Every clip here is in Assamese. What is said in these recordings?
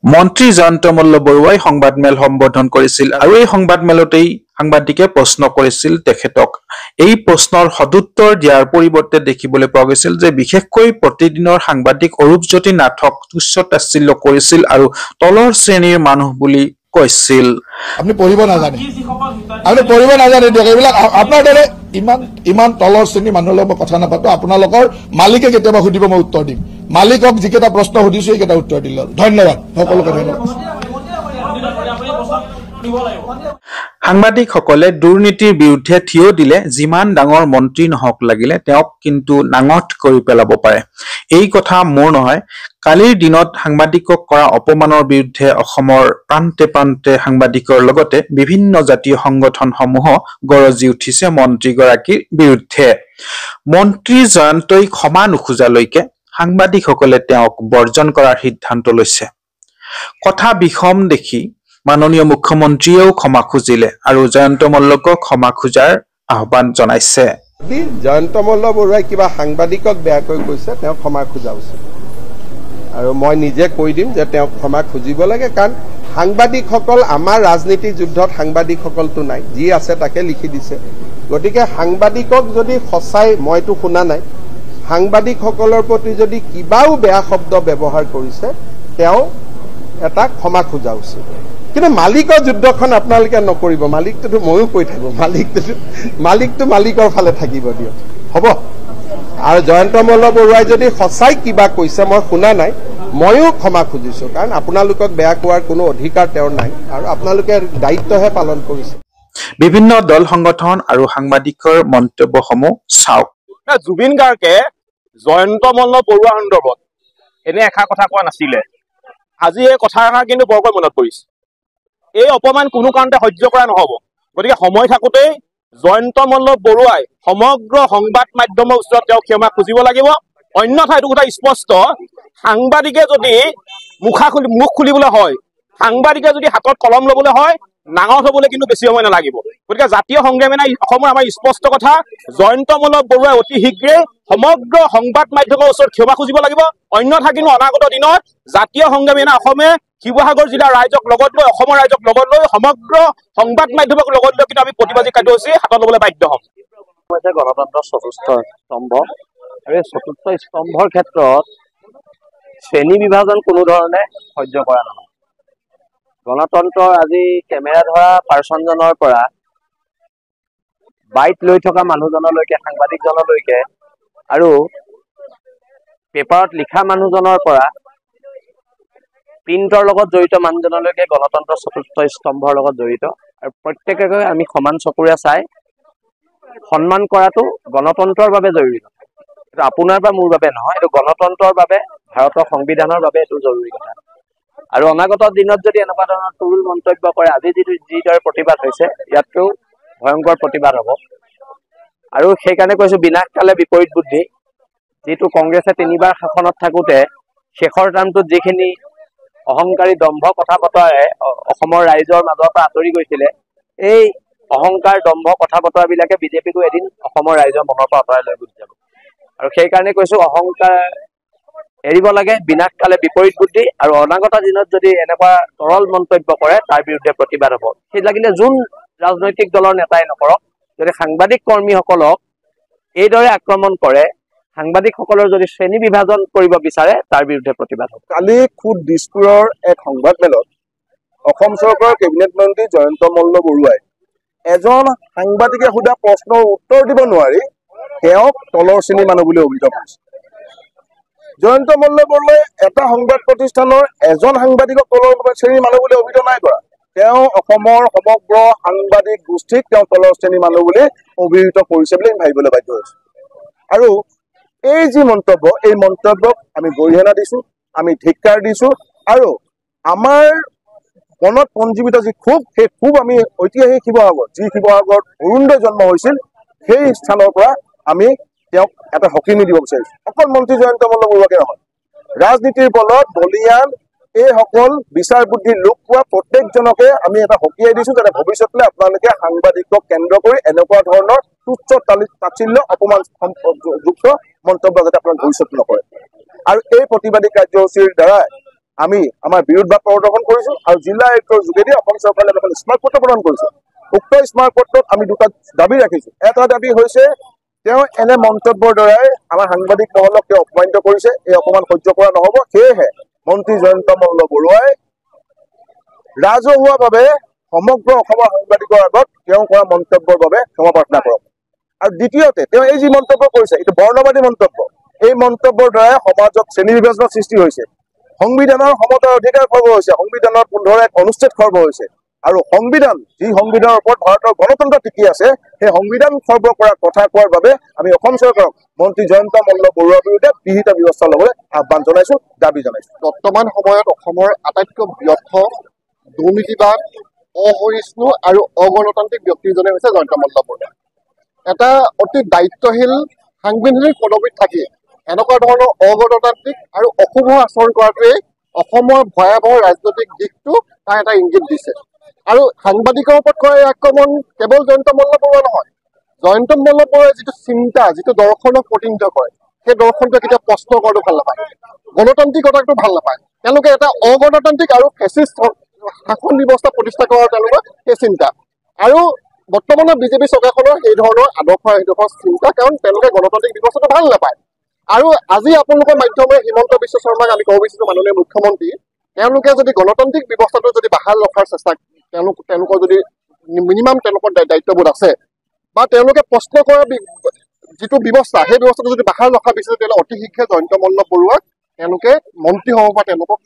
মন্ত্ৰী জয়ন্ত মল্ল বৰুৱাই সংবাদমেল সম্বোধন কৰিছিল আৰু এই সংবাদমেলতেই সাংবাদিকে প্ৰশ্ন কৰিছিল তেখেতক। এই প্ৰশ্নৰ সদুত্তৰ দিয়াৰ পৰিৱৰ্তে দেখিবলৈ পোৱা গৈছিল যে বিশেষকৈ প্ৰতিদিনৰ সাংবাদিক অৰূপজ্যোতি নাথক তুচ্ছ তাচ্ছিল্য কৰিছিল আৰু তলৰ শ্ৰেণীৰ মানুহ বুলি কৈছিল। আপুনি পঢ়িব নাজানে দিয়ক, এইবিলাক আপোনাৰ দৰে ইমান তলৰ শ্ৰেণীৰ মানুহৰ লগত কথা নাপাতো। আপোনালোকৰ মালিকে কেতিয়াবা সুধিব, মই উত্তৰ দিম। মালিকক যিকেইটা প্ৰশ্ন সুধিছো সেইকেইটা উত্তৰ দিলে। ধন্যবাদ সকলোকে, ধন্যবাদ। সাংবাদিকসকলে দুৰ্নীতিৰ বিৰুদ্ধে থিয় দিলে যিমান ডাঙৰ মন্ত্ৰী নহওক লাগিলে তেওঁক কিন্তু নাঙঠ কৰি পেলাব পাৰে। এই কথা মোৰ নহয়। কালিৰ দিনত সাংবাদিকক কৰা অপমানৰ বিৰুদ্ধে অসমৰ প্ৰান্তে প্ৰান্তে সাংবাদিকৰ লগতে বিভিন্ন জাতীয় সংগঠনসমূহ গৰজি উঠিছে মন্ত্ৰীগৰাকীৰ বিৰুদ্ধে। মন্ত্ৰী জয়ন্তই ক্ষমা নোখোজালৈকে সাংবাদিকসকলে তেওঁক বৰ্জন কৰাৰ সিদ্ধান্ত লৈছে। কথা বিষম দেখি মাননীয় মুখ্যমন্ত্ৰীয়েও ক্ষমা খুজিলে আৰু জয়ন্ত মল্লকক ক্ষমা খোজাৰ আহ্বান জনাইছে। জয়ন্ত মল্ল বৰুৱাই কিবা সাংবাদিকক বেয়াকৈ কৈছে, তেওঁ ক্ষমা খোজা উচিত আৰু মই নিজে কৈ দিম যে তেওঁক ক্ষমা খুজিব লাগে। কাৰণ সাংবাদিকসকল আমাৰ ৰাজনীতিক যুদ্ধত সাংবাদিকসকলতো নাই, যি আছে তাকে লিখি দিছে। গতিকে সাংবাদিকক যদি সঁচাই, মইতো শুনা নাই, সাংবাদিকসকলৰ প্ৰতি যদি কিবাও বেয়া শব্দ ব্যৱহাৰ কৰিছে তেওঁ এটা ক্ষমা খোজা উচিত। কিন্তু মালিকৰ যুদ্ধখন আপোনালোকে নকৰিব। মালিকটোতো ময়ো কৈ থাকো, মালিকটো মালিকৰ ফালে থাকিব দিয়ক, হ'ব। আৰু জয়ন্ত মল্ল বৰুৱাই যদি সঁচাই কিবা কৈছে, মই শুনা নাই, ময়ো ক্ষমা খুজিছো। কাৰণ আপোনালোকক বেয়া কোৱাৰ কোনো অধিকাৰ তেওঁৰ নাই আৰু আপোনালোকে দায়িত্বহে পালন কৰিছে। বিভিন্ন দল সংগঠন আৰু সাংবাদিকৰ মন্তব্যসমূহ চাওক। জুবিন গাৰ্গে জয়ন্ত মল্ল বৰুৱা সন্দৰ্ভত এনে এষাৰ কথা কোৱা নাছিলে। আজি এই কথাষাৰ কিন্তু বৰকৈ মনত পৰিছে। এই অপমান কোনো কাৰণতে সহ্য কৰা নহ'ব। গতিকে সময় থাকোঁতেই জয়ন্ত মল্ল বৰুৱাই সমগ্ৰ সংবাদ মাধ্যমৰ ওচৰত তেওঁ ক্ষমা খুজিব লাগিব। অন্যথা এইটো কথা স্পষ্ট, সাংবাদিকে যদি মুখ খুলিবলৈ হয়, সাংবাদিকে যদি হাতত কলম ল'বলৈ হয়, নাঙঠ হ'বলৈ কিন্তু বেছি সময় নালাগিব। গতিকে জাতীয় সংগ্ৰামী নাই অসমৰ আমাৰ স্পষ্ট কথা, জয়ন্ত মল্ল বৰুৱাই অতি শীঘ্ৰে সমগ্ৰ সংবাদ মাধ্যমৰ ওচৰত ক্ষমা খুজিব লাগিব। অন্যথা কিন্তু অনাগত দিনত জাতীয় সংগ্ৰামী নাই অসমে শিৱসাগৰ জিলাৰ ৰাইজক লগত লৈ, অসমৰ ৰাইজক লগত লৈ, সমগ্ৰ সংবাদ মাধ্যমক লগত লৈ কিন্তু আমি প্ৰতিবাদী কাৰ্যসূচী হাতত ল'বলৈ বাধ্য হ'ম। গণতন্ত্ৰৰ চতুৰ্থ স্তম্ভ আৰু এই চতুৰ্থ স্তম্ভৰ ক্ষেত্ৰত শ্ৰেণী বিভাজন কোনো ধৰণে সহ্য কৰা নহয়। গণতন্ত্ৰৰ আজি কেমেৰা ধৰা পাৰ্চনজনৰ পৰা বাইট লৈ থকা মানুহজনলৈকে, সাংবাদিকজনলৈকে আৰু পেপাৰত লিখা মানুহজনৰ পৰা প্ৰিণ্টৰ লগত জড়িত মানুহজনলৈকে গণতন্ত্ৰৰ চতুৰ্থ স্তম্ভৰ লগত জড়িত। আৰু প্ৰত্যেকে আমি সমান চকুৰে চাই সন্মান কৰাটো গণতন্ত্ৰৰ বাবে জৰুৰী কথা। এইটো আপোনাৰ বা মোৰ বাবে নহয়, এইটো গণতন্ত্ৰৰ বাবে, ভাৰতৰ সংবিধানৰ বাবে এইটো জৰুৰী কথা। আৰু অনাগত দিনত যদি এনেকুৱা ধৰণৰ তুল মন্তব্য কৰে, আজি যিদৰে প্ৰতিবাদ হৈছে ইয়াতকৈও ভয়ংকৰ প্ৰতিবাদ হ'ব। আৰু সেইকাৰণে কৈছো বিনাশকালে বিপৰীত বুদ্ধি। যিটো কংগ্ৰেছে 3বাৰ শাসনত থাকোঁতে শেষৰ টাৰ্মটোত যিখিনি অহংকাৰী দম্ভ কথা বতৰাৰে অসমৰ ৰাইজৰ মাজৰ পৰা আঁতৰি গৈছিলে, এই অহংকাৰ দম্ভ কথা বতৰাবিলাকে বিজেপিকো এদিন অসমৰ ৰাইজৰ মনৰ পৰা আঁতৰাই লৈ গুচি যাব। আৰু সেইকাৰণে কৈছো অহংকাৰ এৰিব লাগে, বিনাশকালে বিপৰীত বুদ্ধি। আৰু অনাগত দিনত যদি এনেকুৱা তৰল মন্তব্য কৰে তাৰ বিৰুদ্ধে প্ৰতিবাদ হ'ব। সেই লাগিলে যোন ৰাজনৈতিক দলৰ নেতাই নকৰক, যদি সাংবাদিক কৰ্মীসকলক এইদৰে আক্ৰমণ কৰে, সাংবাদিকসকলৰ যদি শ্ৰেণী বিভাজন কৰিব বিচাৰে তাৰ বিৰুদ্ধে প্ৰতিবাদ হ'ব। কালি খুদ দিছপুৰৰ এক সংবাদমেলত অসম চৰকাৰৰ কেবিনেট মন্ত্ৰী জয়ন্ত মল্ল বৰুৱাই এজন সাংবাদিকে সোধা প্ৰশ্নৰ উত্তৰ দিব নোৱাৰি তেওঁক তলৰ শ্ৰেণীৰ মানুহ বুলি অভিযোগ কৰিছে। জয়ন্ত মল্ল বৰুৱাই এটা সংবাদ প্ৰতিষ্ঠানৰ এজন সাংবাদিকক তলৰ শ্ৰেণীৰ মানুহ বুলি অভিযোগ নাই কৰা। তেওঁ অসমৰ সমগ্ৰ সাংবাদিক গোষ্ঠীক তেওঁ তলৰ শ্ৰেণীৰ মানুহ বুলি অভিহিত কৰিছে বুলি ভাবিবলৈ বাধ্য হৈছে। আৰু এই যি মন্তব্য, এই মন্তব্যক আমি গৰিহণা দিছো, আমি ধিক্কাৰ দিছো। আৰু আমাৰ মনত পঞ্জীবিত যি ক্ষোভ, সেই ক্ষোভ আমি ঐতিহাসিক শিৱসাগৰ, যি শিৱসাগৰত অৰুণোদয় জন্ম হৈছিল, সেই স্থানৰ পৰা আমি তেওঁক এটা সকিনি দিব বিচাৰিছো। অকল মন্ত্ৰী জয়ন্ত মল্ল বৰুৱাকে নহয়, ৰাজনীতিৰ বলত বলিয়ান এইসকল বিচাৰ বুদ্ধিৰ লোক পোৱা প্ৰত্যেকজনকে আমি এটা সকীয়াই দিছো, যাতে ভৱিষ্যতলৈ আপোনালোকে সাংবাদিকক কেন্দ্ৰ কৰি এনেকুৱা ধৰণৰ তুচ্ছ তাচ্ছিল্য অপমানযুক্ত মন্তব্য যাতে আপোনালোকে ভৱিষ্যত নকৰে। আৰু এই প্ৰতিবাদী কাৰ্যসূচীৰ দ্বাৰাই আমি আমাৰ বিৰোধ ভাৱ প্ৰদৰ্শন কৰিছো আৰু জিলা আয়ুক্তৰ যোগেদি অসম চৰকাৰে এখন স্মাৰক পত্ৰ প্ৰদান কৰিছো। উক্ত স্মাৰক পত্ৰত আমি দুটা দাবী ৰাখিছো। এটা দাবী হৈছে তেওঁ এনে মন্তব্যৰ দ্বাৰাই আমাৰ সাংবাদিক মহলক তেওঁ অপমানিত কৰিছে, এই অপমান সহ্য কৰা নহব। সেয়েহে মন্ত্ৰী জয়ন্ত মল্ল বৰুৱাই ৰাজহুৱাভাৱে সমগ্ৰ অসমৰ সাংবাদিকৰ আগত তেওঁ কৰা মন্তব্যৰ বাবে ক্ষমা প্ৰাৰ্থনা কৰক। আৰু দ্বিতীয়তে তেওঁ এই যি মন্তব্য কৰিছে এইটো বৰ্ণবাদী মন্তব্য। এই মন্তব্যৰ দ্বাৰাই সমাজত শ্ৰেণী বিভাজনৰ সৃষ্টি হৈছে, সংবিধানৰ সমতাৰ অধিকাৰ খৰ্ব হৈছে, সংবিধানৰ 15 অনুচ্ছেদ খৰ্ব হৈছে আৰু যি সংবিধানৰ ওপৰত ভাৰতৰ গণতন্ত্ৰ টিকি আছে সেই সংবিধান খৰ্ব কৰা কথা কোৱাৰ বাবে আমি অসম চৰকাৰক মন্ত্ৰী জয়ন্ত মল্ল বৰুৱাৰ বিৰুদ্ধে বিহিত ব্যৱস্থা ল'বলৈ আহ্বান জনাইছো, দাবী জনাইছো। বৰ্তমান সময়ত অসমৰ আটাইতকৈ ব্যৰ্থ, দুৰ্নীতিবাদ, অসহিষ্ণু আৰু অগণতান্ত্ৰিক ব্যক্তিজনে হৈছে জয়ন্ত মল্ল বৰুৱা। এটা অতি দায়িত্বশীল সাংবিধানিক পদবীত থাকি এনেকুৱা ধৰণৰ অগণতান্ত্ৰিক আৰু অশুভ আচৰণ কৰাটোৱে অসমৰ ভয়াৱহ ৰাজনৈতিক দিশটো তাৰ এটা ইংগিত দিছে। আৰু সাংবাদিকৰ ওপৰত কৰা এই আক্ৰমণ কেৱল জয়ন্ত মল্ল বৰুৱা নহয়, জয়ন্ত মল্ল বৰুৱাই যিটো চিন্তা, যিটো দৰ্শনক প্ৰতিনিধিত্ব কৰে সেই দৰ্শনটোৱে কেতিয়াও প্ৰশ্ন কৰাটো ভাল নাপায়, গণতান্ত্ৰিকতাটো ভাল নাপায়। তেওঁলোকে এটা অগণতান্ত্ৰিক আৰু ফেচিষ্ট শাসন ব্যৱস্থা প্ৰতিষ্ঠা কৰাৰ তেওঁলোকৰ সেই চিন্তা। আৰু বৰ্তমানৰ বিজেপি চৰকাৰখনৰ সেই ধৰণৰ আদৰ্শ চিন্তা, কাৰণ তেওঁলোকে গণতান্ত্ৰিক ব্যৱস্থাটো ভাল নাপায়। আৰু আজি আপোনালোকৰ মাধ্যমেৰে হিমন্ত বিশ্ব শৰ্মাক আমি ক'ব বিচাৰিছো, মাননীয় মুখ্যমন্ত্ৰী, তেওঁলোকে যদি গণতান্ত্ৰিক ব্যৱস্থাটো যদি বাহাল ৰখাৰ চেষ্টা, তেওঁলোকৰ যদি মিনিমাম তেওঁলোকৰ দায়িত্ববোধ আছে বা তেওঁলোকে প্ৰশ্ন কৰা যিটো ব্যৱস্থা সেই ব্যৱস্থাটো যদি বাহাল ৰখা বিচাৰে তেতিয়াহ'লে অতি শীঘ্ৰে জয়ন্ত মল্ল বৰুৱাক তেওঁলোকে মন্ত্ৰী হ'ব পৰা তেওঁলোকক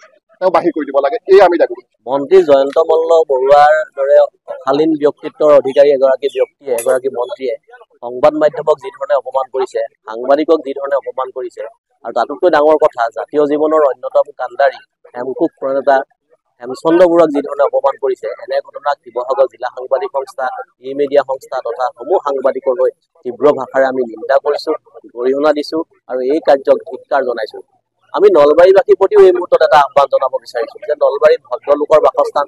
বাহিৰ কৰি দিব লাগে, এই আমি দাবী কৰিছোঁ। মন্ত্ৰী জয়ন্ত মল্ল বৰুৱাৰ দৰে অশালীন ব্যক্তিত্বৰ অধিকাৰী এগৰাকী মন্ত্ৰীয়ে সংবাদ মাধ্যমক যি ধৰণে অপমান কৰিছে, সাংবাদিকক যি ধৰণে অপমান কৰিছে, আৰু তাতোতকৈ ডাঙৰ কথা জাতীয় জীৱনৰ অন্যতম কাণ্ডাৰী হেমকোষ প্ৰণেতা হেমচন্দ্ৰ বৰুৱাক যি ধৰণে অপমান কৰিছে, এনে ঘটনাক শিৱসাগৰ জিলা সাংবাদিক সংস্থা, ই মিডিয়া সংস্থা তথা সমূহ সাংবাদিকৰ হৈ তীব্ৰ ভাষাৰে আমি নিন্দা কৰিছো, গৰিহণা দিছো আৰু এই কাৰ্যক ধিক্কাৰ জনাইছো। আমি নলবাৰীবাসীৰ প্ৰতিও এই মুহূৰ্তত এটা আহ্বান জনাব বিচাৰিছো যে নলবাৰীত ভদ্ৰলোকৰ বাসস্থান,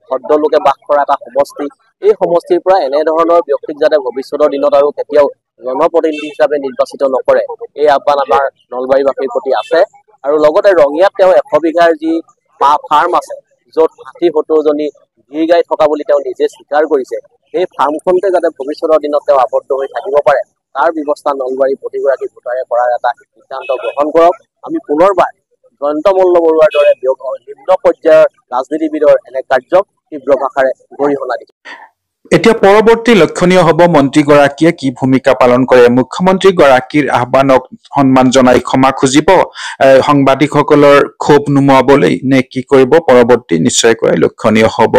ভদ্ৰলোকে বাস কৰা এটা সমষ্টি, এই সমষ্টিৰ পৰা এনেধৰণৰ ব্যক্তিক যাতে ভৱিষ্যতৰ দিনত আৰু কেতিয়াও জনপ্ৰতিনিধি হিচাপে নিৰ্বাচিত নকৰে, এই আহ্বান আমাৰ নলবাৰীবাসীৰ প্ৰতি আছে। আৰু লগতে ৰঙিয়াত তেওঁ 100 বিঘাৰ যি ফাৰ্ম আছে, য'ত 60-70জনী গিৰ গাই থকা বুলি তেওঁ নিজে স্বীকাৰ কৰিছে, সেই ফাৰ্মখনতে যাতে ভৱিষ্যতৰ দিনত তেওঁ আবদ্ধ হৈ থাকিব পাৰে, তাৰ ব্যৱস্থা নলবাৰীৰ প্ৰতিগৰাকী ভোটাৰে কৰাৰ এটা সিদ্ধান্ত গ্ৰহণ কৰক। আমি পুনৰবাৰ জয়ন্ত মল্ল বৰুৱাৰ দৰে নিম্ন পৰ্যায়ৰ ৰাজনীতিবিদৰ এনে কাৰ্যক তীব্ৰ ভাষাৰে গৰিহণা দিছে। এতিয়া পৰৱৰ্তী লক্ষণীয় হ'ব মন্ত্ৰীগৰাকীয়ে কি ভূমিকা পালন কৰে। মুখ্যমন্ত্ৰীগৰাকীৰ আহ্বানক সন্মান জনাই ক্ষমা খুজিব সাংবাদিকসকলৰ ক্ষোভ নুমুৱাবলৈ, নে কি কৰিব, পৰৱৰ্তী নিশ্চয়কৈ লক্ষণীয় হ'ব।